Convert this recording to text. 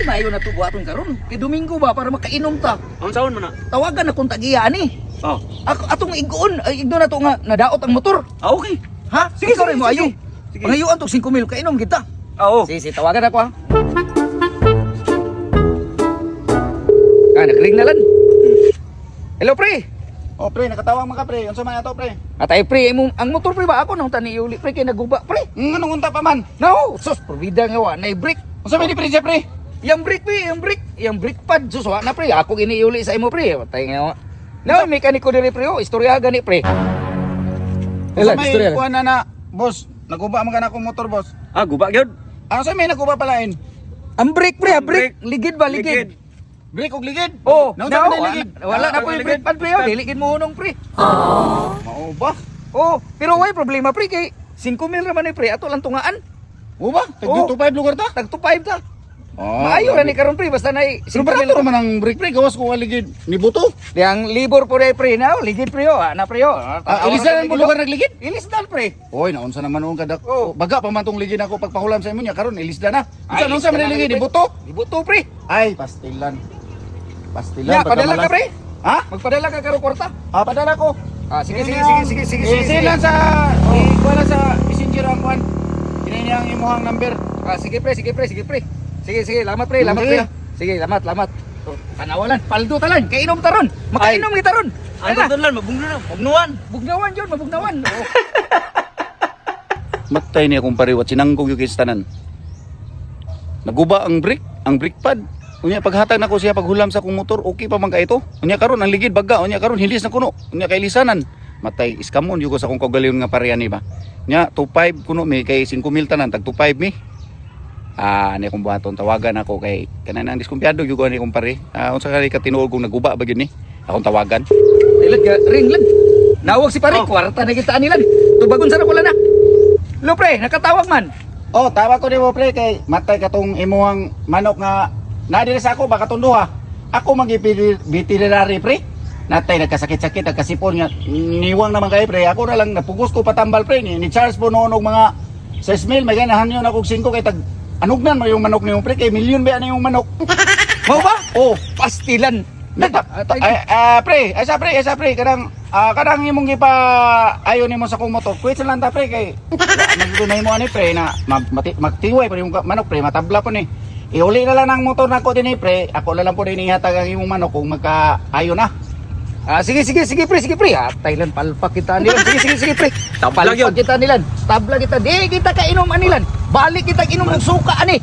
Ay, maayo na to buhaton karon. Kay Domingo ba para makainom ta. Ang sawon mo na. Tawagan akong tagiya ani. Oh. Ako atong igdoon, ay igdo na to nga nadaot ang motor. Ah, okay. Ha? Sige, Ikaw rin sige, mo ayo. sige. Pangayuan to 5,000 kainom kita. Oo. Sige, tawagan ako ha. Nagring na lan. Hello pre. Oh, pre, nakatawag man ka, pre. Unsa man ato, pre? Atay pre, ang motor pre ba ako nang tani uli pre kay naguba pre. Anong unta pa man? No, sus probida nga wa nay brake. Unsa man ni pre, pre? Yang brake pre, yang brake pad sus wa na pre. Ako giniuli sa imo pre. Atay nga. No, mekaniko diri pre, istorya gani pre. Unsa may kuan na, boss? Naguba man ka na akong motor, boss. Ah, guba gyud. Ano sa may naguba palain? Ang brake pre, Ang brake. brake. Ligid ba ligid? Brake og ligid? Oh, Naunsa man na ligid? Wala na po yung brake pad pre, oh. Diligid mo hunong pre. Mao ba? Oh, pero way problema pre kay 5,000 ra man ni pre ato lang tungaan. O ba? Oh. Tag 25 lugar ta? Tag 2.5 ta. Oh, Maayo ra ni karon pre basta nay Pero barato man ang brake, pre. Gawas ko ligid. Ni buto. Yang libor po pre na, ligid pre na pre. Ilisan mo lugar nagligid? Ilisdan pre. Oy, naunsa naman ang kadak. Oh. Baga pa man tong ligid ako pagpahulam sa imo nya karon ilisda na. Ay, Unsa man ligid? Ni buto? Ibuto pre. Ay, pastilan. Pastilan. Ya, padala ka pagkamalas. pre. Ha? Magpadala ka karo kwarta. Ah, padala ko. Sige. Isilan sa wala sa messenger ang kwan. Kini niyang imuhang number. Sige pre. Sige, lamat pre. Sige, lamat. Panawalan, paldo talan, kainom taron. Makainom kita ron. Ay, doon lang, mabugnuan. Bugnawan jud, mabugnawan. Matay niya kung pariwat sinanggog yung kistanan. Naguba ang brake pad. Unya paghatag nako siya paghulam sa kong motor, okay pa man ka ito. Unya karon ang ligid baga, unya karon hilis na kuno. Unya kay lisanan. Matay iskamon yugo sa kong kaugalingon nga parehan ni ba. Nya 25 kuno mi kay 5,000 tanan tag 25 mi. Ani akong buhaton tawagan ako kay kanang diskumpiyado yugo ani kong pare. Unsa kay katinuod kong naguba ba gyud ni? Akong tawagan. Ilat ka, ring lan. Nawag si pare, kwarta na kita anilan. Tubagon sa nakula na. Lo pre, nakatawag man. Oh, tawag ko nimo pre kay matay katong imuhang manok nga nadiri sa ako baka tunduha. Ako mag-veterinary pre. Natay nagkasakit-sakit nagkasipon nga niwang naman kay pre. Ako na lang napugos ko patambal pre ni charge po noon og mga 6,000 may ganahan yun ako 5 kay tag anugnan mo yung manok niyo pre kay milyon ba na yung manok. Mau ba? Oh, pastilan. Pre, asa pre kadang imong gipa ayo nimo sa kong motor. Quit lang ta pre kay nagdunay mo ani pre na magtiway pa yung manok pre matabla po ni. Iuli na lang ang motor nako dinhi pre. Ako na lang po din ihatag ang imong manok kung magka-ayo na. Sige pre. Thailand palpak kita nilan. Sige pre. Palpak kita nilan. Tabla kita. Di kita kainom anilan. Balik kita inom ng suka ani.